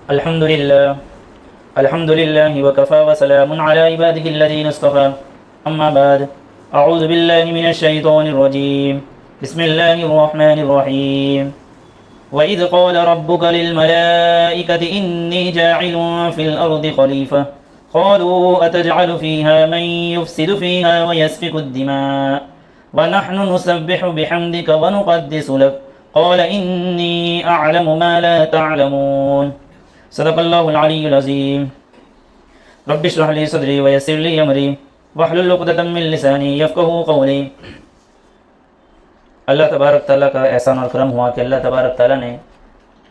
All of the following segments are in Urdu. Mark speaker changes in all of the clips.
Speaker 1: الحمد لله وكفى وسلام على عباده الذين اصطفى أما بعد أعوذ بالله من الشيطان الرجيم بسم الله الرحمن الرحيم وإذ قال ربك للملائكة إني جاعل في الأرض خليفة قالوا أتجعل فيها من يفسد فيها ويسفك الدماء ونحن نسبح بحمدك ونقدس لك قال إني أعلم ما لا تعلمون صدق اللہ العلی العظیم رب اشرح لی صدری ویسر لی امری واحلل عقدۃ من لسانی یفقہوا قولی۔ اللہ تبارک تعالیٰ کا احسان اور کرم ہوا کہ اللہ تبارک تعالیٰ نے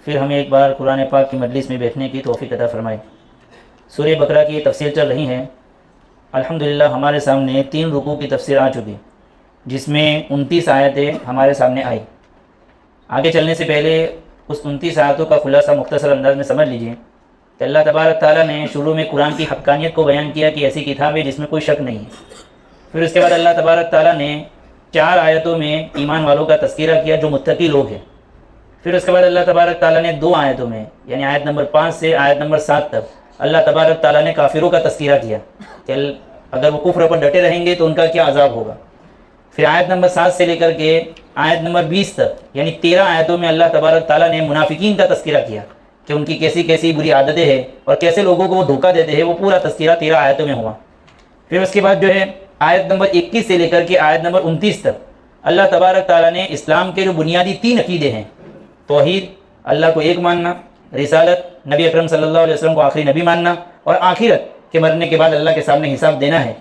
Speaker 1: پھر ہمیں ایک بار قرآن پاک کی مجلس میں بیٹھنے کی توفیق عطا فرمائی۔ سورہ بقرہ کی تفسیر چل رہی ہے۔ الحمدللہ ہمارے سامنے 3 رکوع کی تفسیر آ چکی، جس میں 29 آیتیں ہمارے سامنے آئی۔ آگے چلنے سے پہلے اس 29 آیتوں کا خلاصہ مختصر انداز میں سمجھ لیجئے کہ اللہ تبارک تعالیٰ نے شروع میں قرآن کی حقانیت کو بیان کیا کہ ایسی کتاب ہے جس میں کوئی شک نہیں ہے۔ پھر اس کے بعد اللہ تبارک تعالیٰ نے 4 آیتوں میں ایمان والوں کا تذکرہ کیا جو متقی لوگ ہیں۔ پھر اس کے بعد اللہ تبارک تعالیٰ نے 2 آیتوں میں یعنی آیت نمبر 5 سے آیت نمبر 7 تک اللہ تبارک تعالیٰ نے کافروں کا تذکرہ کیا کہ اگر وہ کفر پر ڈٹے رہیں گے تو ان کا کیا عذاب ہوگا۔ پھر آیت نمبر 7 سے لے کر کے آیت نمبر 20 تک یعنی 13 آیتوں میں اللہ تبارک تعالیٰ نے منافقین کا تذکرہ کیا کہ ان کی کیسی کیسی بری عادتیں ہیں اور کیسے لوگوں کو وہ دھوکہ دیتے ہیں، وہ پورا تذکرہ 13 آیتوں میں ہوا۔ پھر اس کے بعد جو ہے آیت نمبر 21 سے لے کر کے آیت نمبر 29 تک اللہ تبارک تعالیٰ نے اسلام کے جو بنیادی 3 عقیدے ہیں، توحید، اللہ کو ایک ماننا، رسالت، نبی اکرم صلی اللہ علیہ وسلم کو آخری نبی ماننا، اور آخرت کے مرنے کے بعد اللہ کے سامنے حساب دینا ہے،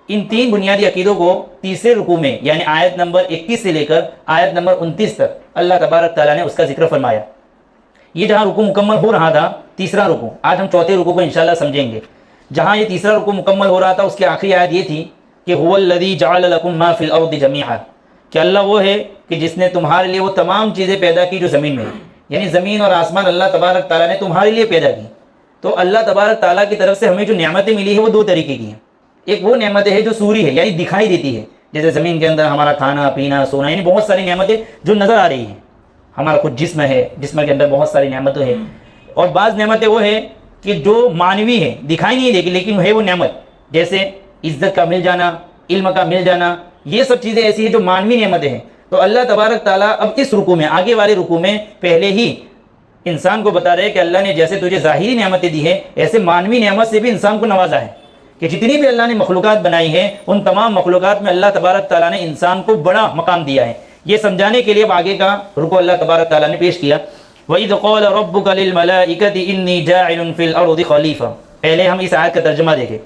Speaker 1: ان 3 بنیادی عقیدوں کو تیسرے رکوع میں یعنی آیت نمبر 21 سے لے کر آیت نمبر 29 تک اللہ تبارک تعالیٰ نے اس کا ذکر فرمایا۔ یہ جہاں رکوع مکمل ہو رہا تھا، تیسرا رکوع، آج ہم چوتھے رکوع کو انشاءاللہ سمجھیں گے۔ جہاں یہ تیسرا رکوع مکمل ہو رہا تھا اس کی آخری آیت یہ تھی کہ هو الذی جعل لکم ما فی الارض جمیعا، کہ اللہ وہ ہے کہ جس نے تمہارے لیے وہ تمام چیزیں پیدا کی جو زمین میں ہیں، یعنی زمین اور آسمان اللہ تبارک تعالیٰ نے تمہارے لیے پیدا کی۔ تو اللہ تبارک تعالیٰ کی طرف سے ہمیں جو نعمتیں ملی ہیں وہ 2 طریقے کی ہیں۔ ایک وہ نعمتیں ہے جو سوری ہے یعنی دکھائی دیتی ہے، جیسے زمین کے اندر ہمارا کھانا پینا سونا، یعنی بہت ساری نعمتیں جو نظر آ رہی ہیں۔ ہمارا خود جسم ہے، جسم کے اندر بہت ساری نعمتیں ہیں۔ اور بعض نعمتیں وہ ہے کہ جو معنوی ہے، دکھائی نہیں دیتی لیکن ہے وہ نعمت، جیسے عزت کا مل جانا، علم کا مل جانا، یہ سب چیزیں ایسی ہیں جو معنوی نعمتیں ہیں۔ تو اللہ تبارک تعالیٰ اب اس رکوع میں، آگے والے رکوع میں پہلے ہی انسان کو بتا رہے کہ اللہ نے جیسے تجھے ظاہری نعمتیں دی ہیں ایسے معنوی نعمت سے بھی انسان کو نوازا ہے، کہ جتنی بھی اللہ نے مخلوقات بنائی ہیں ان تمام مخلوقات میں اللہ تبارک تعالیٰ نے انسان کو بڑا مقام دیا ہے۔ یہ سمجھانے کے لیے اب آگے کا رکوع اللہ تبارک تعالیٰ نے پیش کیا، وَإِذْ قَالَ رَبُّكَ لِلْمَلَائِكَةِ إِنِّي جَاعِلٌ فِي الْأَرْضِ خَلِيفَةً۔ پہلے ہم اس آیت کا ترجمہ دیکھیں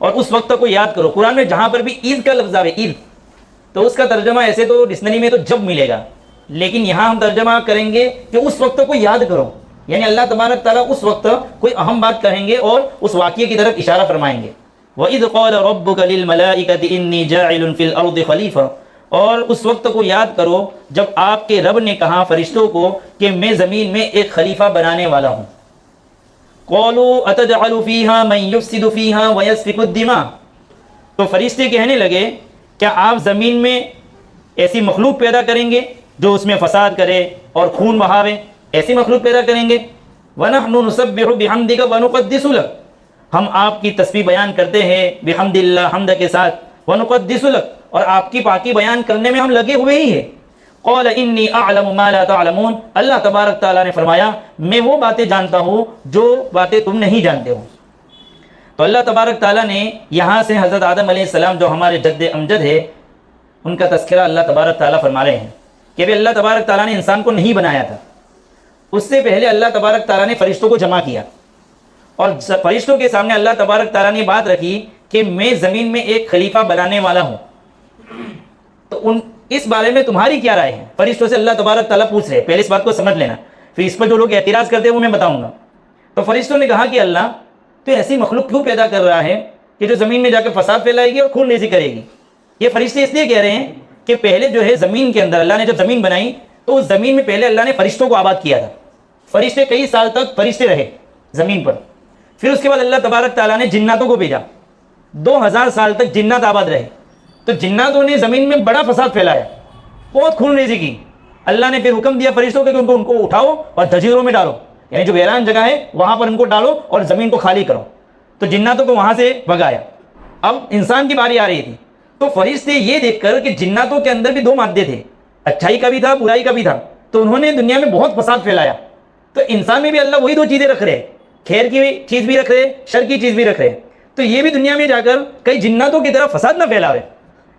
Speaker 1: اور اس وقت کو یاد کرو۔ قرآن میں جہاں پر بھی عید کا لفظ آئے، عید، تو اس کا ترجمہ ایسے تو ڈکشنری میں تو جب ملے گا، لیکن یہاں ہم ترجمہ کریں گے کہ اس وقت کو یاد کرو، یعنی اللہ تبارک تعالیٰ اس وقت کوئی اہم بات کہیں گے اور اس واقعے کی طرف اشارہ فرمائیں گے۔ وَإِذْ قَالَ رَبُّكَ لِلْمَلَائِكَةِ إِنِّي جَاعِلٌ فِي الْأَرْضِ خَلِيفَةً، اور اس وقت کو یاد کرو جب آپ کے رب نے کہا فرشتوں کو کہ میں زمین میں ایک خلیفہ بنانے والا ہوں۔ قَالُوا أَتَجْعَلُ فِيهَا مَن يُفْسِدُ فِيهَا وَيَسْفِكُ الدِّمَاءَ، تو فرشتے کہنے لگے کیا آپ زمین میں ایسی مخلوق پیدا کریں گے جو اس میں فساد کرے اور خون بہاوے، ایسی مخلوق پیدا کریں گے؟ وَنَحْنُ نُسَبِّحُ بِحَمْدِكَ وَنُقَدِّسُ لَكَ، ہم آپ کی تسبیح بیان کرتے ہیں بحمد اللہ، حمد کے ساتھ، وَنُقَدِّسُ لَكَ، اور آپ کی پاکی بیان کرنے میں ہم لگے ہوئے ہی ہیں۔ قَالَ إِنِّي أَعْلَمُ مَا لَا تَعْلَمُونَ، اللہ تبارک تعالیٰ نے فرمایا میں وہ باتیں جانتا ہوں جو باتیں تم نہیں جانتے ہو۔ تو اللہ تبارک تعالیٰ نے یہاں سے حضرت آدم علیہ السلام جو ہمارے جد امجد ہے ان کا تذکرہ اللہ تبارک تعالیٰ فرما رہے ہیں کہ بھی اللہ تبارک تعالیٰ نے انسان کو نہیں بنایا تھا، اس سے پہلے اللہ تبارک تعالیٰ نے فرشتوں کو جمع کیا اور فرشتوں کے سامنے اللہ تبارک تعالیٰ نے بات رکھی کہ میں زمین میں ایک خلیفہ بنانے والا ہوں، تو اس بارے میں تمہاری کیا رائے ہے؟ فرشتوں سے اللہ تبارک تعالیٰ پوچھ رہے ہیں، پہلے اس بات کو سمجھ لینا، پھر اس پر جو لوگ اعتراض کرتے ہیں وہ میں بتاؤں گا۔ تو فرشتوں نے کہا کہ اللہ تو ایسی مخلوق کیوں پیدا کر رہا ہے کہ جو زمین میں جا کے فساد پھیلائے گی اور خون ریزی کرے گی؟ یہ فرشتے اس لیے کہہ رہے ہیں کہ پہلے جو ہے زمین کے اندر اللہ نے جب زمین بنائی تو اس زمین میں پہلے اللہ نے فرشتوں کو آباد کیا تھا، فرشتے کئی سال تک فرشتے رہے زمین پر، پھر اس کے بعد اللہ تبارک تعالیٰ نے جناتوں کو بھیجا، 2000 سال تک جنات آباد رہے، تو جناتوں نے زمین میں بڑا فساد پھیلایا، بہت خون ریزی کی۔ اللہ نے پھر حکم دیا فرشتوں کے کہ ان کو اٹھاؤ اور جزیروں میں ڈالو، یعنی جو ویران جگہ ہے وہاں پر ان کو ڈالو اور زمین کو خالی کرو. تو جناتوں کو وہاں سے بھگایا. اب انسان کی باری آ رہی تھی. تو فرشتے یہ دیکھ کر کہ جناتوں کے اندر بھی دو مادے تھے, اچھائی کا بھی تھا, برائی کا بھی تھا, تو انہوں نے دنیا میں بہت فساد پھیلایا. تو انسان میں بھی اللہ وہی دو چیزیں رکھ رہے, خیر کی چیز بھی رکھ رہے, شر کی چیز بھی رکھ رہے. تو یہ بھی دنیا میں جا کر کئی جناتوں کی طرح فساد نہ پھیلاوے,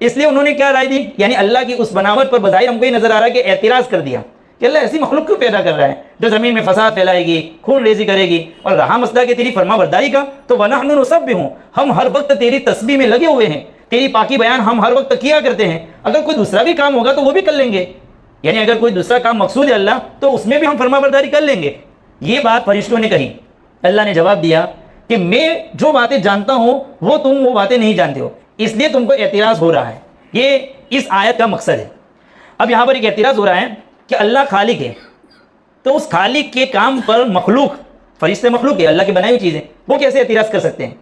Speaker 1: اس لیے انہوں نے کیا رائے دی, یعنی اللہ کی اس بناوٹ پر بظاہر ہم کو یہ نظر آ رہا ہے کہ اعتراض کر دیا کہ اللہ ایسی مخلوق کیوں پیدا کر رہا ہے جو زمین میں فساد پھیلائے گی, خون ریزی کرے گی. اور رہا مسئلہ کہ تیری فرما برداری کا, تو وَنَحْنُ نُسَبِّحُ, ہم ہر وقت تیری تسبیح میں لگے ہوئے ہیں, تیری پاکی بیان ہم ہر وقت کیا کرتے ہیں. اگر کوئی دوسرا بھی کام ہوگا تو وہ بھی کر لیں گے, یعنی اگر کوئی دوسرا کام مقصود ہے اللہ تو اس میں بھی ہم فرما برداری کر لیں گے. یہ بات فرشتوں نے کہی. اللہ نے جواب دیا کہ میں جو باتیں جانتا ہوں وہ باتیں نہیں جانتے ہو, اس لیے تم کو اعتراض ہو رہا ہے. یہ اس آیت کا مقصد ہے. اب یہاں پر ایک اعتراض ہو رہا ہے کہ اللہ خالق ہے, تو اس خالق کے کام پر مخلوق, فرشتے مخلوق ہے, اللہ کی بنائی ہوئی چیزیں, وہ کیسے اعتراض کر سکتے ہیں؟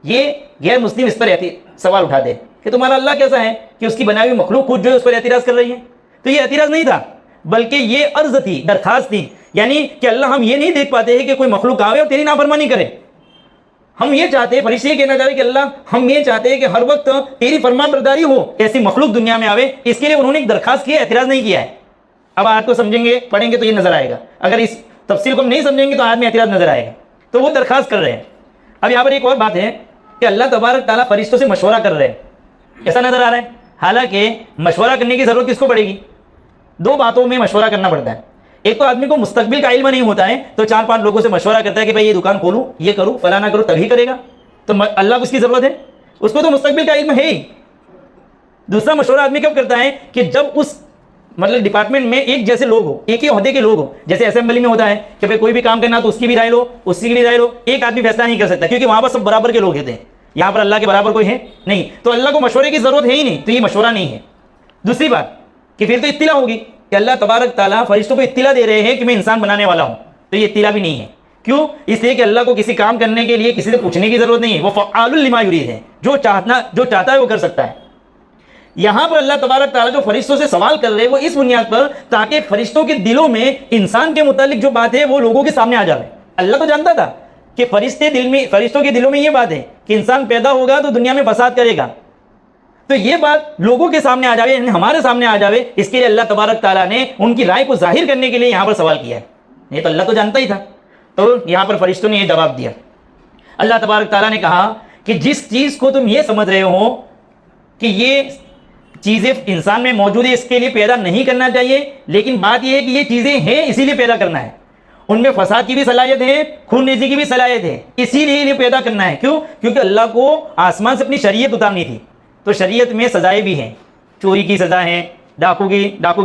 Speaker 1: یہ غیر مسلم اس پر سوال اٹھاتے ہیں کہ تمہارا اللہ کیسا ہے کہ اس کی بنائی ہوئی مخلوق خود جو ہے اس پر اعتراض کر رہی ہے. تو یہ اعتراض نہیں تھا, بلکہ یہ عرض تھی, درخواست تھی. یعنی کہ اللہ ہم یہ نہیں دیکھ پاتے ہیں کہ کوئی مخلوق آوے اور تیری نافرمانی کرے. ہم یہ چاہتے ہیں, فرشتے یہ کہنا چاہتے ہیں کہ اللہ ہم یہ چاہتے ہیں کہ ہر وقت تیری فرمان برداری ہو, ایسی مخلوق دنیا میں آوے. اس کے لیے انہوں نے ایک درخواست کی ہے, اعتراض نہیں کیا ہے. اب آیت کو سمجھیں گے, پڑھیں گے تو یہ نظر آئے گا. اگر اس تفصیل کو ہم نہیں سمجھیں گے تو آیت میں اعتراض نظر آئے گا. تو وہ درخواست کر رہے ہیں. اب یہاں پر ایک اور بات ہے کہ اللہ تبارک تعالیٰ فرشتوں سے مشورہ کر رہے ہیں, ایسا نظر آ رہا ہے. حالانکہ مشورہ کرنے کی ضرورت کس کو پڑے گی؟ دو باتوں میں مشورہ کرنا پڑتا ہے. ایک تو آدمی کو مستقبل کا علم نہیں ہوتا ہے, تو 4-5 لوگوں سے مشورہ کرتا ہے کہ بھائی یہ دکان کھولوں, یہ کروں, فلانا کروں, تبھی کرے گا. تو اللہ کو اس کی ضرورت ہے, اس کو تو مستقبل کا علم ہے ہی. دوسرا مشورہ آدمی کب کرتا ہے کہ جب اس ڈپارٹمنٹ میں ایک جیسے لوگ ہو, ایک ہی عہدے کے لوگ ہو. جیسے اسمبلی میں ہوتا ہے کہ بھائی کوئی بھی کام کرنا تو اس کی بھی رائے لو, اس کی بھی رائے لو. ایک آدمی فیصلہ نہیں کر سکتا کیونکہ وہاں پر سب برابر کے لوگ ہوتے ہیں. یہاں پر اللہ کے برابر کوئی ہے نہیں, تو اللہ کو مشورے کی ضرورت ہے ہی نہیں, تو یہ مشورہ نہیں ہے. دوسری بات کہ پھر تو اطلاع ہوگی کہ اللہ تبارک تعالیٰ فرشتوں کو اطلاع دے رہے ہیں کہ میں انسان بنانے والا ہوں, تو یہ اطلاع بھی نہیں ہے. کیوں؟ اس لیے کہ اللہ کو کسی کام کرنے کے لیے کسی سے پوچھنے کی ضرورت نہیں ہے. وہ فعال لما یرید ہے, جو چاہتا ہے وہ کر سکتا ہے. یہاں پر اللہ تبارک تعالیٰ جو فرشتوں سے سوال کر رہے ہیں وہ اس بنیاد پر تاکہ فرشتوں کے دلوں میں انسان کے متعلق جو بات ہے وہ لوگوں کے سامنے آ جائے. اللہ تو جانتا تھا کہ فرشتوں کے دلوں میں یہ بات ہے کہ انسان پیدا ہوگا تو دنیا میں فساد کرے گا, تو یہ بات لوگوں کے سامنے آ جاوے, یعنی ہمارے سامنے آ جاوے. اس کے لیے اللہ تبارک تعالیٰ نے ان کی رائے کو ظاہر کرنے کے لیے یہاں پر سوال کیا ہے. نہیں تو اللہ تو جانتا ہی تھا. تو یہاں پر فرشتوں نے یہ جواب دیا. اللہ تبارک تعالیٰ نے کہا کہ جس چیز کو تم یہ سمجھ رہے ہو کہ یہ چیزیں انسان میں موجود ہے, اس کے لیے پیدا نہیں کرنا چاہیے, لیکن بات یہ ہے کہ یہ چیزیں ہیں اسی لیے پیدا کرنا ہے. ان میں فساد کی بھی صلاحیت ہے, خون ریزی کی بھی صلاحیت ہے, اسی لیے پیدا کرنا ہے. کیوں؟ کیونکہ اللہ کو آسمان سے اپنی شریعت اتارنی تھی. تو شریعت میں سزائیں بھی ہیں, چوری کی سزا ہے, ڈاکو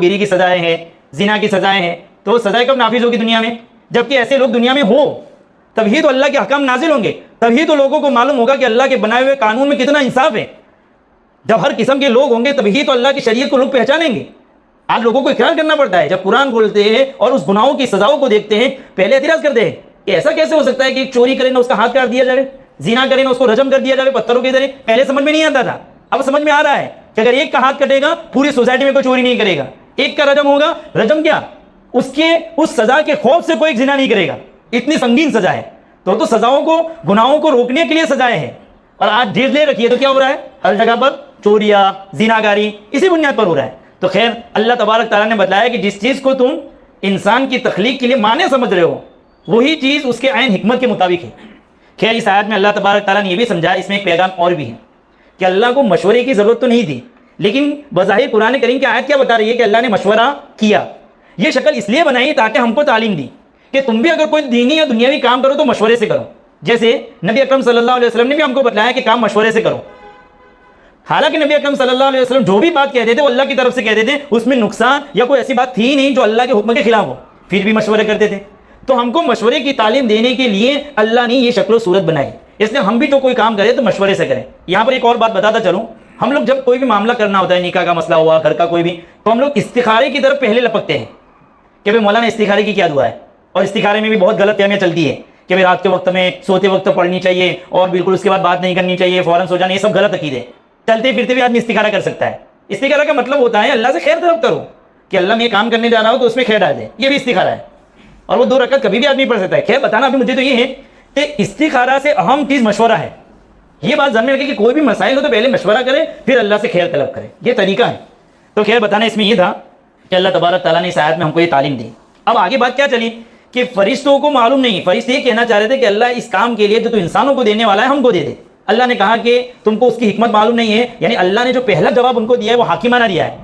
Speaker 1: گیری کی سزائیں ہیں, زنا کی سزائیں ہیں. تو سزائیں کب نافذ ہوگی دنیا میں؟ جبکہ ایسے لوگ دنیا میں ہو, تبھی تو اللہ کے احکام نازل ہوں گے, تبھی تو لوگوں کو معلوم ہوگا کہ اللہ کے بنائے ہوئے قانون میں کتنا انصاف ہے. جب ہر قسم کے لوگ ہوں گے تبھی تو اللہ کی شریعت کو لوگ پہچانیں گے. آج لوگوں کو اقرار کرنا پڑتا ہے, جب قرآن کھولتے ہیں اور اس گناہوں کی سزاؤں کو دیکھتے ہیں پہلے اعتراض کرتے ہیں کہ ایسا کیسے ہو سکتا ہے کہ ایک چوری کرے نہ اس کا ہاتھ کاٹ دیا جائے, زنا کرے نہ اس کو رجم کر دیا جائے پتھروں کے ذریعے. پہلے سمجھ میں نہیں آتا تھا, اب سمجھ میں آ رہا ہے کہ اگر ایک کا ہاتھ کٹے گا پوری سوسائٹی میں کوئی چوری نہیں کرے گا, ایک کا رجم ہوگا, رجم کیا اس سزا کے خوف سے کوئی زنا نہیں کرے گا, اتنی سنگین سزا ہے. تو سزاؤں کو, گناہوں کو روکنے کے لیے سزائیں ہیں. اور آج ڈھیر لے رکھیے تو کیا ہو رہا ہے, ہر جگہ پر چوریاں, زناگاری اسی بنیاد پر ہو رہا ہے. تو خیر اللہ تبارک تعالیٰ نے بتلایا کہ جس چیز کو تم انسان کی تخلیق کے لیے معنی سمجھ رہے ہو وہی چیز اس کے عین حکمت کے مطابق ہے. خیر اس آیت میں اللہ تبارک تعالیٰ نے یہ بھی سمجھا, اس میں ایک پیغام اور بھی ہے کہ اللہ کو مشورے کی ضرورت تو نہیں تھی, لیکن بظاہر قرآن کریم کی آیت کیا بتا رہی ہے کہ اللہ نے مشورہ کیا. یہ شکل اس لیے بنائی تاکہ ہم کو تعلیم دی کہ تم بھی اگر کوئی دینی یا دنیاوی کام کرو تو مشورے سے کرو. جیسے نبی اکرم صلی اللہ علیہ وسلم نے بھی ہم کو بتلایا کہ کام مشورے سے کرو. حالانکہ نبی اکرم صلی اللہ علیہ وسلم جو بھی بات کہتے تھے وہ اللہ کی طرف سے کہتے تھے, اس میں نقصان یا کوئی ایسی بات تھی نہیں جو اللہ کے حکم کے خلاف ہو, پھر بھی مشورے کرتے تھے. تو ہم کو مشورے کی تعلیم دینے کے لیے اللہ نے یہ شکل و صورت بنائی, اس لیے ہم بھی تو کوئی کام کریں تو مشورے سے کریں. یہاں پر ایک اور بات بتاتا چلوں, ہم لوگ جب کوئی بھی معاملہ کرنا ہوتا ہے, نکاح کا مسئلہ ہوا, گھر کا کوئی بھی, تو ہم لوگ استخارے کی طرف پہلے لپکتے ہیں کہ بھائی مولانا استخارے کی کیا دعا ہے. اور استخارے میں بھی بہت غلط فہمیاں چلتی ہے کہ بھائی رات کے وقت میں سوتے وقت پڑھنی چاہیے اور بالکل اس کے بعد بات نہیں کرنی چاہیے, فوراً سو جانا, یہ سب غلط عقیدے. چلتے پھرتے بھی آدمی استخارہ کر سکتا ہے. استخارہ کا مطلب ہوتا ہے اللہ سے خیر طلب کرو کہ اللہ میں یہ کام کرنے جا رہا ہوں تو اس میں خیر آ جائے, یہ بھی استخارہ ہے. اور وہ 2 رکعت کبھی بھی آدمی پڑھ سکتا ہے. خیر بتانا ابھی مجھے تو یہ ہے کہ استخارہ سے اہم چیز مشورہ ہے. یہ بات ذہن میں رکھیں کہ کوئی بھی مسائل ہو تو پہلے مشورہ کرے پھر اللہ سے خیر طلب کرے, یہ طریقہ ہے. تو خیر بتانا اس میں یہ تھا کہ اللہ تبارک تعالیٰ نے اس آیت میں ہم کو یہ تعلیم دی. اب آگے بات کیا چلی کہ فرشتوں کو معلوم نہیں, فرشتے یہ کہنا چاہ رہے تھے کہ اللہ اس کام کے لیے جو تو انسانوں کو دینے والا ہے ہم کو دے دے. اللہ نے کہا کہ تم کو اس کی حکمت معلوم نہیں ہے, یعنی اللہ نے جو پہلا جواب ان کو دیا ہے وہ حاکمانہ دیا ہے.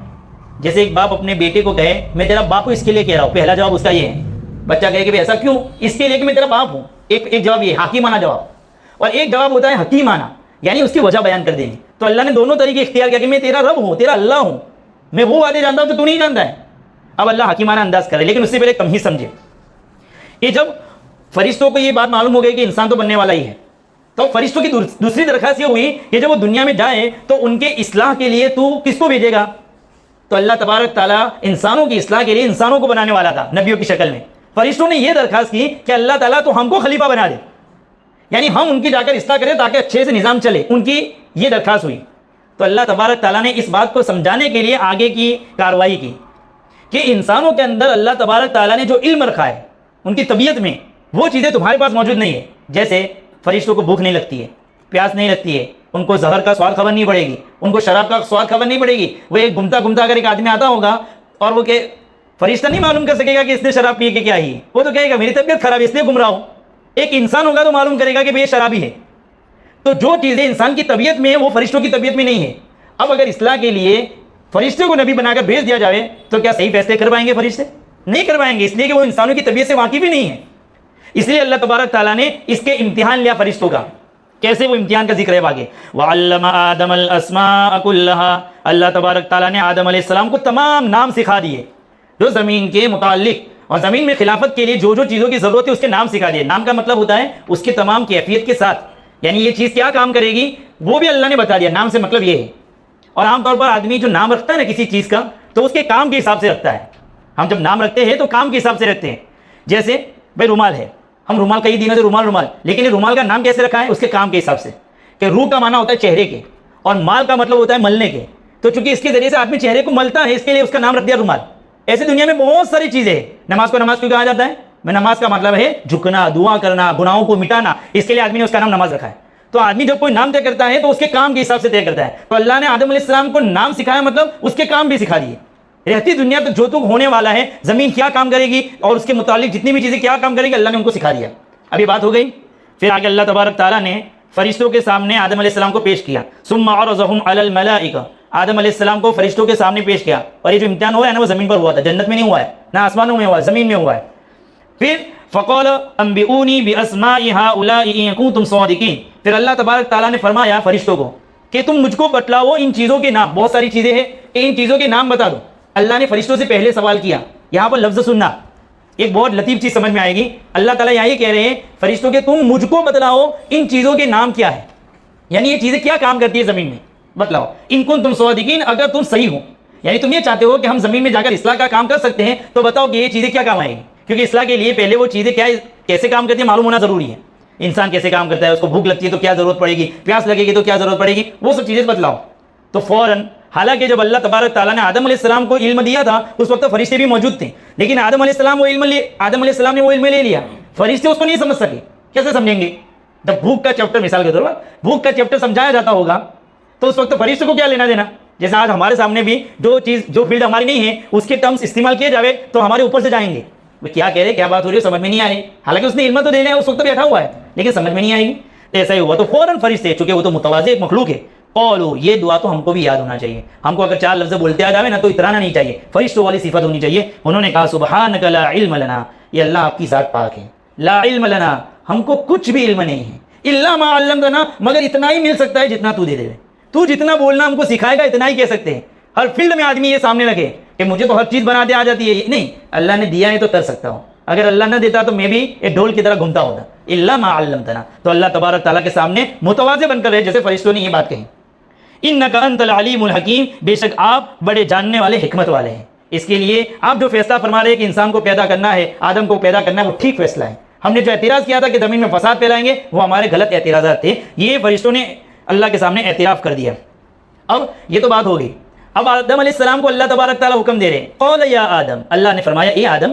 Speaker 1: جیسے ایک باپ اپنے بیٹے کو کہے میں تیرا باپ ہوں اس کے لیے کہہ رہا ہوں, پہلا جواب اس کا یہ ہے. بچہ کہے کہ ایسا کیوں, اس کے لیے کہ میں تیرا باپ ہوں. ایک جواب یہ حاکمانہ جواب, اور ایک جواب ہوتا ہے حکیمانہ, یعنی اس کی وجہ بیان کر دیں گے. تو اللہ نے دونوں طریقے اختیار کیا کہ میں تیرا رب ہوں, تیرا اللہ ہوں, میں وہ باتیں جانتا ہوں جو تو نہیں جانتا ہے. اب اللہ حکیمانہ انداز کرے, لیکن اس سے پہلے کم ہی سمجھے. یہ جب فرشتوں کو یہ بات معلوم ہو گئی کہ انسان تو بننے والا ہی ہے, تو فرشتوں کی دوسری درخواست یہ ہوئی کہ جب وہ دنیا میں جائیں تو ان کے اصلاح کے لیے تو کس کو بھیجے گا. تو اللہ تبارک تعالیٰ انسانوں کی اصلاح کے لیے انسانوں کو بنانے والا تھا نبیوں کی شکل میں. فرشتوں نے یہ درخواست کی کہ اللہ تعالیٰ تو ہم کو خلیفہ بنا دے, یعنی ہم ان کی جا کر اصلاح کریں تاکہ اچھے سے نظام چلے. ان کی یہ درخواست ہوئی. تو اللہ تبارک تعالیٰ نے اس بات کو سمجھانے کے لیے آگے کی کارروائی کی کہ انسانوں کے اندر اللہ تبارک تعالیٰ نے جو علم رکھا ہے ان کی طبیعت میں وہ چیزیں تمہارے پاس موجود نہیں ہے. جیسے فرشتوں کو بھوک نہیں لگتی ہے, پیاس نہیں لگتی ہے, ان کو زہر کا سواد خبر نہیں پڑے گی, ان کو شراب کا سواد خبر نہیں پڑے گی. وہ ایک گھومتا گھومتا اگر ایک آدمی آتا ہوگا اور وہ کہ فرشتہ نہیں معلوم کر سکے گا کہ اس نے شراب پی کے کیا ہی, وہ تو کہے گا میری طبیعت خراب ہے اس لیے گھوم رہا ہوں. ایک انسان ہوگا تو معلوم کرے گا کہ یہ شرابی ہے. تو جو چیزیں انسان کی طبیعت میں وہ فرشتوں کی طبیعت میں نہیں ہے. اب اگر اصلاح کے لیے فرشتے کو نبی بنا کر بھیج دیا جائے تو کیا صحیح فیصلے کر پائیں گے فرشتے؟ نہیں کر پائیں گے, اس لیے کہ وہ انسانوں کی طبیعت سے واقف ہی نہیں ہے. اس لیے اللہ تبارک تعالیٰ نے اس کے امتحان لیا فرشتوں کا. کیسے, وہ امتحان کا ذکر ہے آگے. وَعَلَّمَ آدَمَ الْأَسْمَاءَ كُلَّهَا, اللہ تبارک تعالیٰ نے آدم علیہ السلام کو تمام نام سکھا دیے جو زمین کے متعلق اور زمین میں خلافت کے لیے جو جو چیزوں کی ضرورت ہے اس کے نام سکھا دیے. نام کا مطلب ہوتا ہے اس کے تمام کیفیت کے ساتھ, یعنی یہ چیز کیا کام کرے گی وہ بھی اللہ نے بتا دیا. نام سے مطلب یہ ہے. اور عام طور پر آدمی جو نام رکھتا ہے نا کسی چیز کا تو اس کے کام کے حساب سے رکھتا ہے. ہم جب نام رکھتے ہیں تو کام کے حساب سے رکھتے ہیں. جیسے بھائی رومال ہے, ہم رومال کئی دنوں سے رومال, لیکن یہ رومال کا نام کیسے رکھا ہے اس کے کام کے حساب سے. کہ روح کا معنی ہوتا ہے چہرے کے اور مال کا مطلب ہوتا ہے ملنے کے. تو چونکہ اس کے ذریعے سے آدمی چہرے کو ملتا ہے اس کے لیے اس کا نام رکھ دیا رومال. ایسے دنیا میں بہت ساری چیزیں ہیں. نماز کو نماز کیوں کہا جاتا ہے؟ میں نماز کا مطلب ہے جھکنا, دعا کرنا, گناہوں کو مٹانا, اس کے لیے آدمی نے اس کا نام نماز رکھا ہے. تو آدمی جب کوئی نام طے کرتا ہے تو اس کے کام کے حساب سے طے کرتا ہے. تو اللہ نے آدم علیہ السلام کو نام سکھایا, مطلب اس کے کام بھی سکھا دیے. رہتی دنیا تک جو تو ہونے والا ہے, زمین کیا کام کرے گی اور اس کے متعلق جتنی بھی چیزیں کیا کام کرے گی, اللہ نے ان کو سکھا دیا. ابھی بات ہو گئی. پھر آگے اللہ تبارک تعالیٰ نے فرشتوں کے سامنے آدم علیہ السلام کو پیش کیا. ثم عرضهم علی الملائکہ, آدم علیہ السلام کو فرشتوں کے سامنے پیش کیا. اور یہ جو امتحان ہوا ہے نا وہ زمین پر ہوا تھا, جنت میں نہیں ہوا ہے, نہ آسمانوں میں ہوا ہے, زمین میں ہوا ہے. پھر فقال انبئونی باسماء هؤلاء ان کنتم صادقین, پھر اللہ تبارک تعالیٰ نے فرمایا فرشتوں کو کہ تم مجھ کو بتلاؤ ان چیزوں کے نام. بہت ساری چیزیں ہیں, ان چیزوں کے نام بتا دو. اللہ نے فرشتوں سے پہلے سوال کیا. یہاں پر لفظ سننا ایک بہت لطیف چیز سمجھ میں آئے گی. اللہ تعالیٰ یہی کہہ رہے ہیں فرشتوں کے تم مجھ کو بتلاؤ ان چیزوں کے نام کیا ہے, یعنی یہ چیزیں کیا کام کرتی ہے زمین میں, بتلاؤ. ان کنتم صادقین, اگر تم صحیح ہو, یعنی تم یہ چاہتے ہو کہ ہم زمین میں جا کر اصلاح کا کام کر سکتے ہیں تو بتاؤ کہ یہ چیزیں کیا کام آئیں گی. کیونکہ اصلاح کے لیے پہلے وہ چیزیں کیا کیسے کام کرتی ہیں معلوم ہونا ضروری ہے. انسان کیسے کام کرتا ہے, اس کو بھوک لگتی ہے تو کیا ضرورت پڑے گی, پیاس لگے گی تو کیا ضرورت پڑے گی, وہ سب چیزیں بتلاؤ. تو فوراً, حالانکہ جب اللہ تبارک تعالیٰ نے آدم علیہ السلام کو علم دیا تھا اس وقت فرشتے بھی موجود تھے, لیکن آدم علیہ السلام نے وہ علم لے لیا, فرشتے اس کو نہیں سمجھ سکے. کیسے سمجھیں گے؟ جب بھوک کا چیپٹر, مثال کے طور پر بھوک کا چیپٹر سمجھایا جاتا ہوگا تو اس وقت فرشتے کو کیا لینا دینا. جیسے آج ہمارے سامنے بھی جو فیلڈ ہماری نہیں ہے اس کے ٹرمز استعمال کیے جاوے تو ہمارے اوپر سے جائیں گے, وہ کیا کہہ رہے, کیا بات ہو رہی ہے, سمجھ میں نہیں آ رہی. حالانکہ اس نے علم تو دے لیا, اس وقت بیٹھا ہوا ہے, لیکن سمجھ میں نہیں آئے گی. ایسا ہی ہوا. تو فوراً فرشتے, چونکہ وہ تو متواضع مخلوق ہے, قولوا, یہ دعا تو ہم کو بھی یاد ہونا چاہیے. ہم کو اگر 4 لفظ بولتے آ جاوے نا تو اترانا نہیں چاہیے, فرشتوں والی صفت ہونی چاہیے. انہوں نے کہا سبحانک لا علم لنا, یہ اللہ آپ کی ذات پاک ہے. لا علم لنا, ہم کو کچھ بھی علم نہیں ہے, الا ما علمتنا, مگر اتنا ہی مل سکتا ہے جتنا تو دے دے. تو جتنا بولنا ہم کو سکھائے گا اتنا ہی کہہ سکتے ہیں. ہر فیلڈ میں آدمی یہ سامنے رکھے کہ مجھے تو ہر چیز بناتے آ جاتی ہے, نہیں, اللہ نے دیا ہے تو کر سکتا ہوں. اگر اللہ نہ دیتا تو میں بھی ایک ڈھول کی طرح گھومتا ہوتا. الا ما علمتنا, تو اللہ تبارک تعالیٰ کے سامنے متواضع بن کر رہے, جیسے فرشتوں نے یہ بات کہی. انک انت العلیم الحکیم, بے شک آپ بڑے جاننے والے, حکمت والے ہیں. اس کے لیے آپ جو فیصلہ فرما رہے ہیں کہ انسان کو پیدا کرنا ہے, آدم کو پیدا کرنا ہے, وہ ٹھیک فیصلہ ہے. ہم نے جو اعتراض کیا تھا کہ زمین میں فساد پھیلائیں گے, وہ ہمارے غلط اعتراضات تھے, یہ فرشتوں نے اللہ کے سامنے اعتراف کر دیا. اب یہ تو بات ہو گئی. اب آدم علیہ السلام کو اللہ تبارک تعالیٰ حکم دے رہے ہیں, قول یا آدم, اللہ نے فرمایا اے آدم,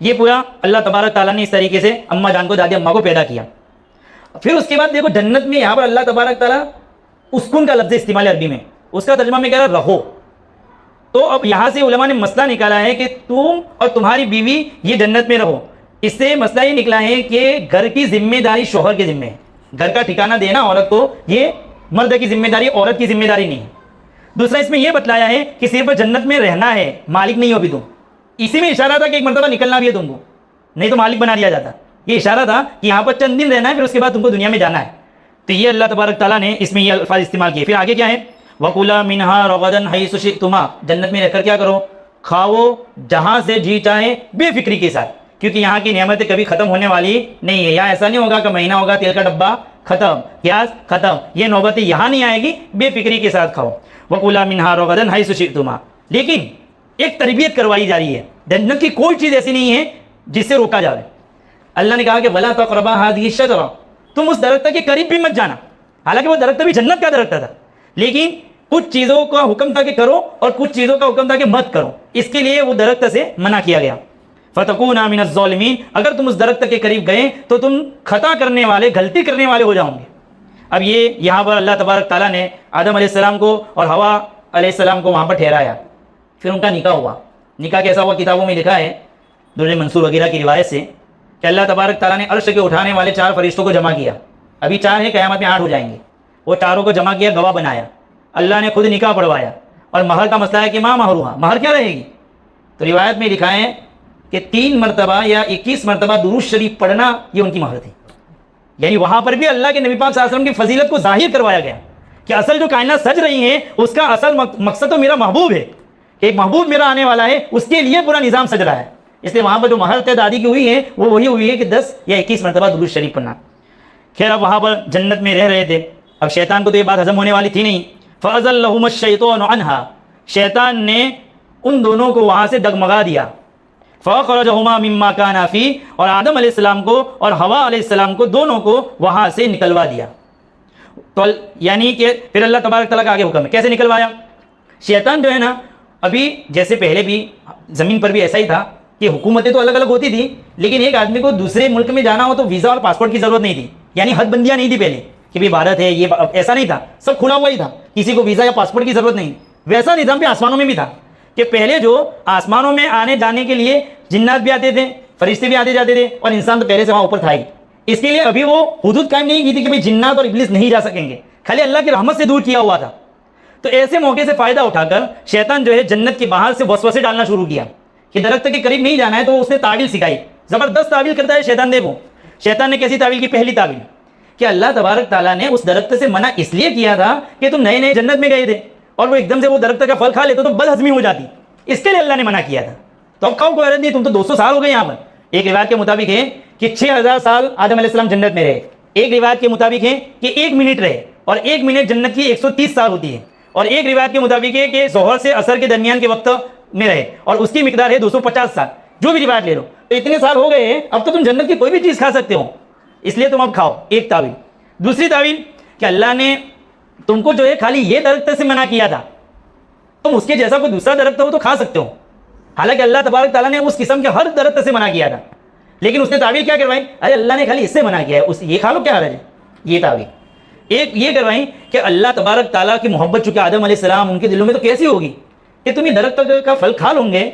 Speaker 1: یہ پورا اللہ تبارک تعالیٰ نے اس طریقے سے اماں جان کو، دادی اماں کو پیدا کیا. پھر اس کے بعد دیکھو جنت میں یہاں پر اللہ تبارک تعالیٰ اسکون کا لفظ استعمال ہے عربی میں، اس کا ترجمہ میں کہہ رہا رہو. تو اب یہاں سے علماء نے مسئلہ نکالا ہے کہ تم اور تمہاری بیوی یہ جنت میں رہو. اس سے مسئلہ یہ نکلا ہے کہ گھر کی ذمہ داری شوہر کی ذمہ ہے. گھر کا ٹھکانہ دینا عورت کو یہ مرد کی ذمہ داری، عورت کی ذمہ داری نہیں ہے. دوسرا اس میں یہ بتلایا ہے کہ صرف جنت میں رہنا ہے، مالک نہیں ہو ابھی تم. اسی میں اشارہ تھا کہ ایک مرتبہ نکلنا بھی ہے تم کو، نہیں تو مالک بنا دیا جاتا. یہ اشارہ تھا کہ یہاں پر چند دن رہنا ہے، پھر اس کے بعد تم کو دنیا میں جانا ہے. تو یہ اللہ تبارک تعالیٰ نے اس میں یہ الفاظ استعمال کیے. پھر آگے کیا ہے؟ وَكُلَا مِنْهَا رَغَدًا حَيْثُ شِئْتُمَا. جنت میں رہ کر کیا کرو؟ کھاؤ جہاں سے جی چاہے، بے فکری کے ساتھ، کیونکہ یہاں کی نعمتیں کبھی ختم ہونے والی نہیں ہے. یہاں ایسا نہیں ہوگا کہ مہینہ ہوگا تیل کا ڈبہ ختم، پیاز ختم، یہ نوبتیں یہاں نہیں آئے گی. بے فکری کے ساتھ کھاؤ. وَكُلَا مِنْهَا رَغَدًا حَيْثُ شِئْتُمَا. لیکن ایک تربیت کروائی جا رہی ہے. جنت کی کوئی چیز ایسی نہیں ہے جس سے روکا جائے. اللہ نے کہا کہ وَلَا تَقْرَبَا هَٰذِهِ الشَّجَرَةَ. تم اس درخت کے قریب بھی مت جانا. حالانکہ وہ درخت بھی جنت کا درخت تھا، لیکن کچھ چیزوں کا حکم تھا کہ کرو اور کچھ چیزوں کا حکم تھا کہ مت کرو. اس کے لیے وہ درخت سے منع کیا گیا. فَتَكُونَ مِنَ الظَّالِمِينَ. اگر تم اس درخت کے قریب گئے تو تم خطا کرنے والے، غلطی کرنے والے ہو جاؤ گے. اب یہ یہاں پر اللہ تبارک تعالیٰ نے آدم علیہ السلام کو اور حوا علیہ السلام کو وہاں پر ٹھہرایا. پھر ان کا نکاح ہوا. نکاح کیسا ہوا؟ کتابوں میں لکھا ہے در منصور وغیرہ کی روایت سے کہ اللہ تبارک تعالیٰ نے عرش کے اٹھانے والے 4 فرشتوں کو جمع کیا. ابھی 4 ہیں، قیامت میں 8 ہو جائیں گے. وہ 4 کو جمع کیا، گواہ بنایا. اللہ نے خود نکاح پڑھوایا. اور مہر کا مسئلہ ہے کہ ماں مہرها، مہر کیا رہے گی؟ تو روایت میں لکھا ہے کہ 3 مرتبہ یا 21 مرتبہ درود شریف پڑھنا یہ ان کی مہر تھی. یعنی وہاں پر بھی اللہ کے نبی پاک صلی اللہ علیہ وسلم کی فضیلت کو ظاہر کروایا گیا کہ اصل جو کائنات سج رہی ہیں اس کا اصل مقصد تو میرا محبوب ہے. ایک محبوب میرا آنے والا ہے، اس کے لیے پورا نظام سج رہا ہے. اس لیے وہاں پر جو مہر طے دادی کی ہوئی ہے وہ وہی ہوئی ہے کہ 10 یا 21 مرتبہ درود شریف پڑھنا. خیر اب وہاں پر جنت میں رہ رہے تھے. اب شیطان کو تو یہ بات ہضم ہونے والی تھی نہیں. فَأَزَلَّهُمَ الشَّيْطَانُ عَنْهَا. شیطان نے ان دونوں کو وہاں سے ڈگمگا دیا. فَأَخْرَجَهُمَا مِمَّا كَانَا فِيهِ. اور آدم علیہ السلام کو اور حوا علیہ السلام کو دونوں کو وہاں سے نکلوا دیا. تو یعنی کہ پھر اللہ تبارک تعالیٰ کا آگے حکم ہے کیسے نکلوایا. شیطان جو ہے نا، ابھی جیسے پہلے بھی زمین پر بھی ایسا ہی تھا کہ حکومتیں تو الگ الگ ہوتی تھی، لیکن ایک آدمی کو دوسرے ملک میں جانا ہو تو ویزا اور پاسپورٹ کی ضرورت نہیں تھی. یعنی حد بندیاں نہیں تھی پہلے کہ بھی بھارت ہے یہ، ایسا نہیں تھا. سب کھلا ہوا ہی تھا، کسی کو ویزا یا پاسپورٹ کی ضرورت نہیں. ویسا نظام بھی آسمانوں میں بھی تھا کہ پہلے جو آسمانوں میں آنے جانے کے لیے جنات بھی آتے تھے، فرشتے بھی آتے جاتے تھے، اور انسان تو پہلے سے وہاں اوپر تھا ہی. اس کے لیے ابھی وہ حدود قائم نہیں کی تھی کہ بھائی جنات اور ابلیس نہیں جا سکیں گے، خالی اللہ کی رحمت سے دور کیا ہوا تھا. تو ایسے موقع سے فائدہ اٹھا کر شیطان جو ہے جنت کے باہر سے وسوسے ڈالنا شروع کیا کہ درخت کے قریب نہیں جانا ہے. تو اس نے تعویل سکھائی، زبردست تعویل کرتا ہے شیطان. دیکھو شیطان نے کیسی تعویل کی. پہلی تعویل کہ اللہ تبارک تعالیٰ نے اس درخت سے منع اس لیے کیا تھا کہ تم نئے نئے جنت میں گئے تھے اور وہ ایک دم سے وہ درخت کا پھل کھا لیتے تو بد ہضمی ہو جاتی، اس کے لیے اللہ نے منع کیا تھا. تو اب کھاؤ کوئی حرج نہیں، تم تو 200 سال ہو گئے یہاں پر. ایک روایت کے مطابق ہے کہ 6000 سال آدم علیہ السلام جنت میں رہے. ایک روایت کے مطابق ہے کہ 1 منٹ رہے، اور 1 منٹ جنت کی 130 سال ہوتی ہے. اور ایک روایت کے مطابق ہے کہ ظہر سے عصر کے درمیان کے وقت میں رہے، اور اس کی مقدار ہے 250 سال. جو بھی روایت لے لو، تو اتنے سال ہو گئے ہیں، اب تو تم جنت کی کوئی بھی چیز کھا سکتے ہو، اس لیے تم اب کھاؤ. ایک تعویل. دوسری تعویل کہ اللہ نے تم کو جو ہے خالی یہ درخت سے منع کیا تھا، تم اس کے جیسا کوئی دوسرا درخت ہو تو کھا سکتے ہو. حالانکہ اللہ تبارک تعالیٰ نے اس قسم کے ہر درخت سے منع کیا تھا، لیکن اس نے تعویل کیا کروائی؟ ارے اللہ نے خالی اس سے منع کیا ہے، یہ کھا لو، کیا حرج ہے. یہ تعویل. ایک یہ کروائی کہ اللہ تبارک تعالیٰ کی محبت چونکہ آدم علیہ السلام ان کے دلوں میں تو کیسی ہوگی کہ تم یہ درخت کا پھل کھا لوں گے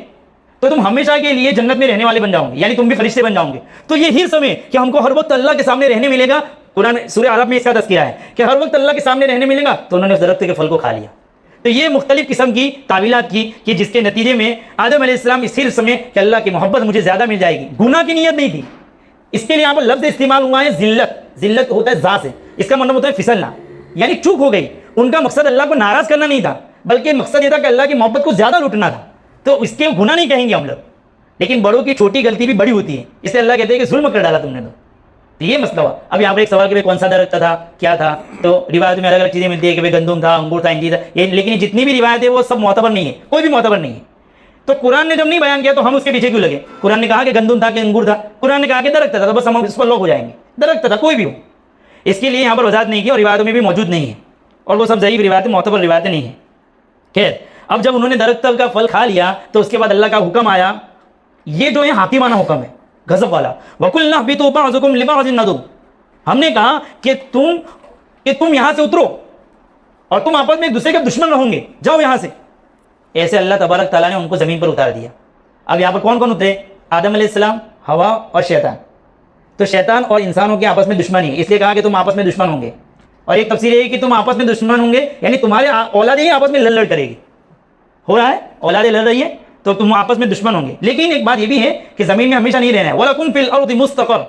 Speaker 1: تو تم ہمیشہ کے لیے جنت میں رہنے والے بن جاؤ گے، یعنی تم بھی فرشتے بن جاؤ گے. تو یہ ہر سمے کہ ہم کو ہر وقت اللہ کے سامنے رہنے ملے گا. قرآن سورہ اعراف میں اس کا تذکرہ ہے کہ ہر وقت اللہ کے سامنے رہنے ملے گا، تو انہوں نے اس درخت کے پھل کو کھا لیا. تو یہ مختلف قسم کی تعویلات کی کہ جس کے نتیجے میں آدم علیہ السلام اس حرص میں کہ اللہ کی محبت مجھے زیادہ مل جائے گی، گناہ کی نیت نہیں تھی. اس کے لیے یہاں پر لفظ استعمال ہوا ہے ذلت. ذلت ہوتا ہے ذات سے، اس کا مطلب ہوتا ہے پھسلنا، یعنی چوک ہو گئی. ان کا مقصد اللہ کو ناراض کرنا نہیں تھا، بلکہ مقصد یہ تھا کہ اللہ کی محبت کو زیادہ لوٹنا تھا. تو اس کے گناہ نہیں کہیں گے ہم لوگ، لیکن بڑوں کی چھوٹی غلطی بھی بڑی ہوتی ہے، اس لیے اللہ کہتے ہیں کہ ظلم کر ڈالا تم نے. تو یہ مسئلہ ہوا. اب یہاں پر ایک سوال کہ کون سا درخت تھا، کیا تھا، تو روایت میں الگ الگ چیزیں ملتی ہے کہ گندم تھا، انگور تھا، انجیر تھا. لیکن جتنی بھی روایت ہے وہ سب معتبر نہیں ہے، کوئی بھی معتبر نہیں ہے. تو قرآن نے جب نہیں بیان کیا تو ہم اس کے پیچھے کیوں لگے؟ قرآن نے کہا کہ گندم تھا کہ انگور تھا، قرآن نے کہا کہ درخت تھا، تو بس ہم اس پر لوگ ہو جائیں گے. درخت تھا کوئی بھی ہو، اس کے لیے یہاں پر وضاحت نہیں کی اور روایتوں میں بھی موجود نہیں ہے، اور وہ سب ضعیف روایتیں، معتبر روایتیں نہیں ہیں. خیر اب جب انہوں نے درخت کا پھل کھا لیا تو اس کے بعد اللہ کا حکم آیا یہ جو ہے حاکمانہ حکم ہے غضب والا. وَقُلْنَا اهْبِطُوا بَعْضُكُمْ لِبَعْضٍ عَدُوٌّ, ہم نے کہا کہ تم یہاں سے اترو اور تم آپس میں ایک دوسرے کے دشمن رہوں گے, جاؤ یہاں سے. ایسے اللہ تبارک تعالیٰ نے ان کو زمین پر اتار دیا. اب یہاں پر کون کون اترے؟ آدم علیہ السلام, ہوا اور شیطان. تو شیطان اور انسانوں کے آپس میں دشمنی ہے, اس لیے کہا کہ تم آپس میں دشمن ہوں گے. اور ایک تفسیر یہ ہے کہ تم آپس میں دشمن ہوں گے یعنی تمہارے اولادیں آپس میں لڑ کرے گی. ہو رہا ہے, اولادیں لڑ رہی ہیں تو تم آپس میں دشمن ہوں گے. لیکن ایک بات یہ بھی ہے کہ زمین میں ہمیشہ نہیں رہنا ہے. وَلَكُمْ فِي الْأَرْضِ مُسْتَقَرٌّ,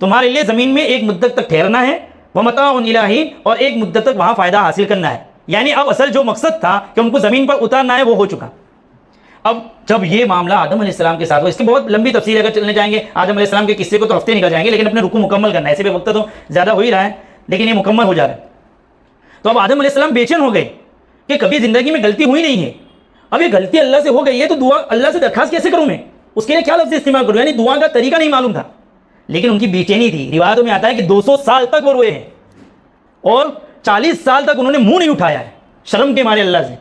Speaker 1: تمہارے لیے زمین میں ایک مدت تک ٹھہرنا ہے. وَمَتَاعٌ إِلَىٰ حِينٍ, اور ایک مدت تک وہاں فائدہ حاصل کرنا ہے. یعنی اب اصل جو مقصد تھا کہ ان کو زمین پر اتارنا ہے وہ ہو چکا. اب جب یہ معاملہ آدم علیہ السلام کے ساتھ ہو, اس کی بہت لمبی تفصیل اگر چلنے جائیں گے آدم علیہ السلام کے قصے کو تو ہفتے نکل جائیں گے, لیکن اپنے رکوع مکمل کرنا ہے. ایسے بھی وقت تو زیادہ ہو ہی رہا ہے لیکن یہ مکمل ہو جا رہا ہے. تو اب آدم علیہ السلام بے چین ہو گئے کہ کبھی زندگی میں غلطی ہوئی نہیں ہے, اب یہ غلطی اللہ سے ہو گئی ہے تو دعا اللہ سے درخواست کیسے کروں میں, اس کے لیے کیا لفظ استعمال کروں, یعنی دعا کا طریقہ نہیں معلوم تھا. لیکن ان کی بے چینی تھی. روایتوں میں آتا ہے کہ 200 سال تک وہ روئے ہیں اور 40 سال تک انہوں نے منہ نہیں اٹھایا ہے شرم کے مارے اللہ سے.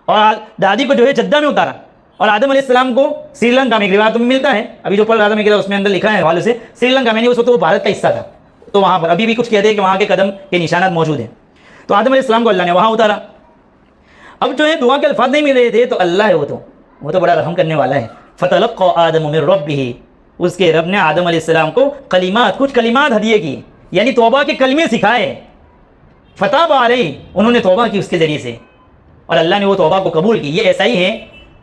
Speaker 1: اور دادی کو جو ہے جدہ میں اتارا, اور آدم علیہ السلام کو سری لنکا میں, ایک روایت میں ملتا ہے ابھی جو پڑھ رہا تھا میں اس میں اندر لکھا ہے حوالے سے, سری لنکا میں نہیں, اس وقت وہ بھارت کا حصہ تھا, تو وہاں پر ابھی بھی کچھ کہتے ہیں کہ وہاں کے قدم کے نشانات موجود ہیں. تو آدم علیہ السلام کو اللہ نے وہاں اتارا. اب جو ہے دعا کے الفاظ نہیں مل رہے تھے تو اللہ ہے وہ تو بڑا رحم کرنے والا ہے. فَتَلَقَّىٰ آدَمُ مِن رَبِّهِ, اس کے رب نے آدم علیہ السلام کو کچھ کلمات ہدیے کی, یعنی توبہ کے کلمے سکھائے. فَتَابَ عَلَيْهِ, انہوں نے توبہ کی اس کے ذریعے سے, اور اللہ نے وہ توبہ کو قبول کی. یہ ایسا ہی ہے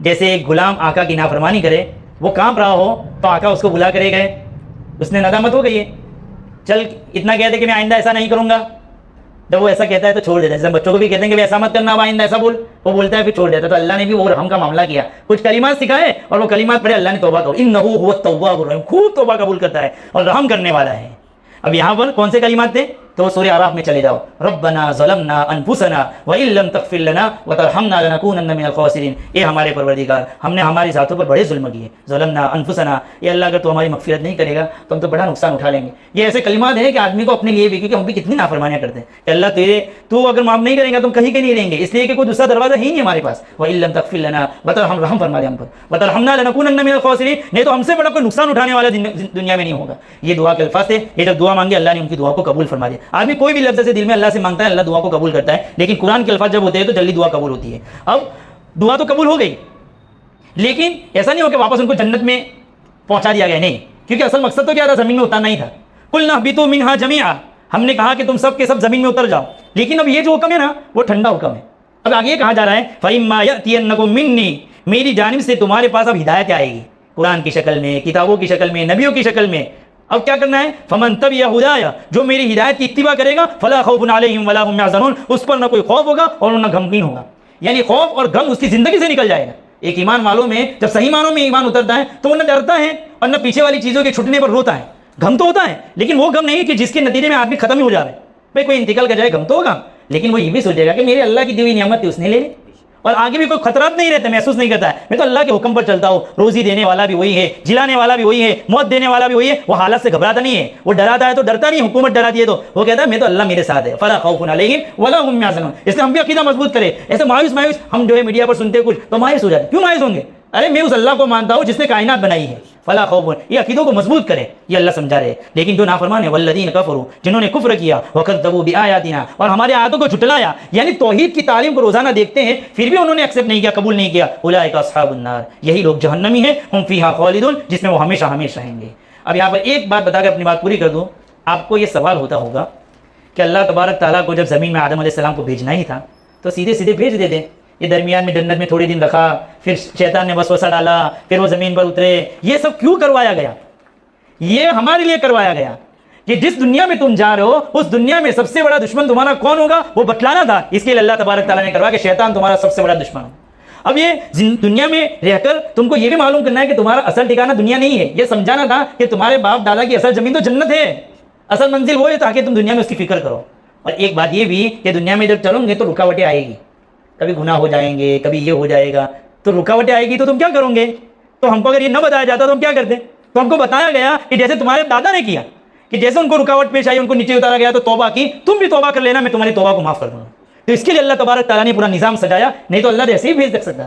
Speaker 1: جیسے ایک غلام آقا کی نافرمانی کرے, وہ کانپ رہا ہو تو آقا اس کو بلا کرے گئے, اس نے ندامت ہو گئی ہے, چل اتنا کہتے کہ میں آئندہ ایسا نہیں کروں گا. جب وہ ایسا کہتا ہے تو چھوڑ دیتا ہے. جیسے بچوں کو بھی کہتے ہیں کہ ایسا مت کرنا, آئندہ ایسا بول, وہ بولتا ہے پھر چھوڑ دیتا ہے. تو اللہ نے بھی وہ رحم کا معاملہ کیا, کچھ کلمات سکھائے اور وہ کلمات پڑھے, اللہ نے توبہ کرو. انہ هو التواب الرحیم, خوب توبہ قبول کرتا ہے اور رحم کرنے والا ہے. اب یہاں پر کون سے کلمات تھے تو سورہ اعراف میں چلے جاؤ. ربنا ظلمنا انفسنا وان لم تغفر لنا وترحمنا لنكونن من الخاسرین, اے ہمارے پروردگار ہم نے ہماری ذاتوں پر بڑے ظلم کیے. ظلمنا انفسنا, اے اللہ اگر تو ہماری مغفرت نہیں کرے گا تو ہم تو بڑا نقصان اٹھا لیں گے. یہ ایسے کلمات ہیں کہ آدمی کو اپنے لیے بھی, کیونکہ ہم بھی کتنی نافرمانیاں کرتے ہیں کہ اللہ تو اگر معاف نہیں کرے گا تو ہم کہیں کے نہیں رہیں گے, اس لیے کہ کوئی دوسرا دروازہ ہی نہیں ہمارے پاس. وان لم تغفر لنا وترحم, رحم فرما دے ہم پر, وترحمنا لنكونن من الخاسرین, نہیں تو ہم سے بڑا کوئی نقصان اٹھانے والا دنیا میں نہیں ہوگا. یہ دعا کے الفاظ تھے. یہ جب دعا مانگے اللہ نے ان کی دعا کو قبول فرما دیا. آدمی کوئی بھی لفظ سے دل میں اللہ سے مانگتا ہے اللہ دعا کو قبول کرتا ہے, لیکن قرآن کے الفاظ جب ہوتے ہیں تو جلدی دعا قبول ہوتی ہے. اب دعا تو قبول ہو گئی لیکن ایسا نہیں ہو کہ واپس ان کو جنت میں پہنچا دیا گیا, نہیں, کیونکہ اصل مقصد تو کیا تھا, زمین میں اترنا ہی تھا. قُلْنَا اهْبِطُوا مِنْهَا جَمِيعًا, ہم نے کہا کہ تم سب کے سب زمین میں اتر جاؤ. لیکن اب یہ جو حکم ہے نا وہ ٹھنڈا حکم ہے. اب آگے کہا جا رہا ہے فَإِمَّا يَأْتِيَنَّكُم مِّنِّي, میری جانب سے تمہارے پاس اب ہدایت آئے گی, قرآن کی شکل میں, کتابوں کی شکل میں, نبیوں کی شکل میں. اب کیا کرنا ہے, فمن تبع ہدایا, جو میری ہدایت کی اتباع کرے گا, فلا خوف علیہم ولا هم يحزنون, اس پر نہ کوئی خوف ہوگا اور نہ غمگین ہوگا. یعنی خوف اور غم اس کی زندگی سے نکل جائے گا. ایک ایمان والوں میں جب صحیح معنوں میں ایمان اترتا ہے تو وہ نہ ڈرتا ہے اور نہ پیچھے والی چیزوں کے چھٹنے پر روتا ہے. غم تو ہوتا ہے لیکن وہ غم نہیں کہ جس کے نتیجے میں آدمی ختم ہی ہو جا رہا ہے. بھائی کوئی انتقال کر جائے غم تو ہوگا, لیکن وہ یہ بھی سوچے گا کہ میرے اللہ کی دی ہوئی نعمت تھی اس نے لے لی, اور آگے بھی کوئی خطرات نہیں رہتے, محسوس نہیں کرتا ہے میں تو اللہ کے حکم پر چلتا ہوں. روزی دینے والا بھی وہی ہے, جلانے والا بھی وہی ہے, موت دینے والا بھی وہی ہے. وہ حالت سے گھبراتا نہیں ہے, وہ ڈراتا ہے تو ڈرتا نہیں, حکومت ڈراتی ہے تو وہ کہتا ہے میں تو اللہ میرے ساتھ ہے. فلا خوف علیہم ولا هم يحزنون. اس لیے ہم بھی عقیدہ مضبوط کریں. ایسے مایوس ہم جو ہے میڈیا پر سنتے کچھ تو مایوس ہو جاتے. کیوں مایوس ہوں گے؟ ارے میں اس اللہ کو مانتا ہوں جس نے کائنات بنائی ہے. فلا خوف, یہ عقیدوں کو مضبوط کرے, یہ اللہ سمجھا رہے. لیکن جو نافرمان ہے والذین کفروا, جنہوں نے کفر کیا, وکذبوا بآیاتنا, اور ہماری آیاتوں کو جھٹلایا, یعنی توحید کی تعلیم کو روزانہ دیکھتے ہیں پھر بھی انہوں نے ایکسیپٹ نہیں کیا, قبول نہیں کیا. اولئک اصحاب النار, یہی لوگ جہنمی ہیں, ہم فیہا خالدون, جس میں وہ ہمیشہ ہمیشہ رہیں گے. اب یہاں پر ایک بات بتا کر اپنی بات پوری کر دوں. آپ کو یہ سوال ہوتا ہوگا کہ اللہ تبارک تعالیٰ کو جب زمین میں آدم علیہ السلام کو بھیجنا ہی تھا تو سیدھے بھیج دیتے. یہ درمیان میں جنت میں تھوڑے دن رکھا, پھر شیطان نے وسوسہ ڈالا, پھر وہ زمین پر اترے, یہ سب کیوں کروایا گیا؟ یہ ہمارے لیے کروایا گیا کہ جس دنیا میں تم جا رہے ہو اس دنیا میں سب سے بڑا دشمن تمہارا کون ہوگا وہ بتلانا تھا. اس کے لیے اللہ تبارک تعالیٰ نے کروایا کہ شیطان تمہارا سب سے بڑا دشمن ہو. اب یہ دنیا میں رہ کر تم کو یہ بھی معلوم کرنا ہے کہ تمہارا اصل ٹھکانہ دنیا نہیں ہے. یہ سمجھانا تھا کہ تمہارے باپ دادا کی اصل زمین تو جنت ہے, اصل منزل وہ ہے, تاکہ تم دنیا میں اس کی فکر کرو. اور ایک بات یہ بھی کہ دنیا میں جب چلو گے تو رکاوٹیں آئے گی, کبھی گناہ ہو جائیں گے, کبھی یہ ہو جائے گا, تو رکاوٹیں آئے گی تو تم کیا کرو گے؟ تو ہم کو اگر یہ نہ بتایا جاتا تو ہم کیا کرتے؟ تو ہم کو بتایا گیا کہ جیسے تمہارے دادا نے کیا کہ جیسے ان کو رکاوٹ پیش آئی, ان کو نیچے اتارا گیا تو توبہ کی, تم بھی توبہ کر لینا, میں تمہاری توبہ کو معاف کر دوں گا. تو اس کے لیے اللہ تبارک تعالیٰ نے پورا نظام سجایا, نہیں تو اللہ ایسے ہی بھیج سکتا.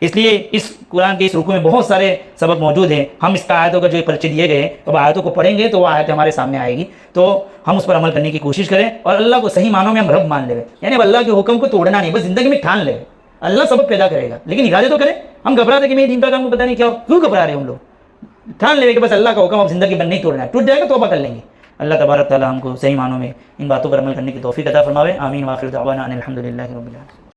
Speaker 1: اس لیے اس قرآن کے اس رکوع میں بہت سارے سبق موجود ہیں. ہم اس کا آیتوں کا جو پرچے دیے گئے اب آیتوں کو پڑھیں گے تو وہ آیت ہمارے سامنے آئے گی, تو ہم اس پر عمل کرنے کی کوشش کریں اور اللہ کو صحیح معنوں میں ہم رب مان لیں. یعنی اب اللہ کے حکم کو توڑنا نہیں, بس زندگی میں ٹھان لیں. اللہ سبب پیدا کرے گا لیکن ارادے تو کریں. ہم گھبراتے کہ میں دین کا کام کو پتہ نہیں کیا ہو, کیوں گھبرا رہے ہیں ہم لوگ؟ ٹھان لیں کہ بس اللہ کا حکم اب زندگی میں نہیں توڑنا ہے. ٹوٹ جائے گا توبہ کر لیں گے. اللہ تبارک تعالیٰ ہم کو صحیح معنوں میں ان باتوں پر عمل کرنے کی توفیق عطا فرماوے. آمین. وآخر دعوانا ان الحمد للہ رب العالمین.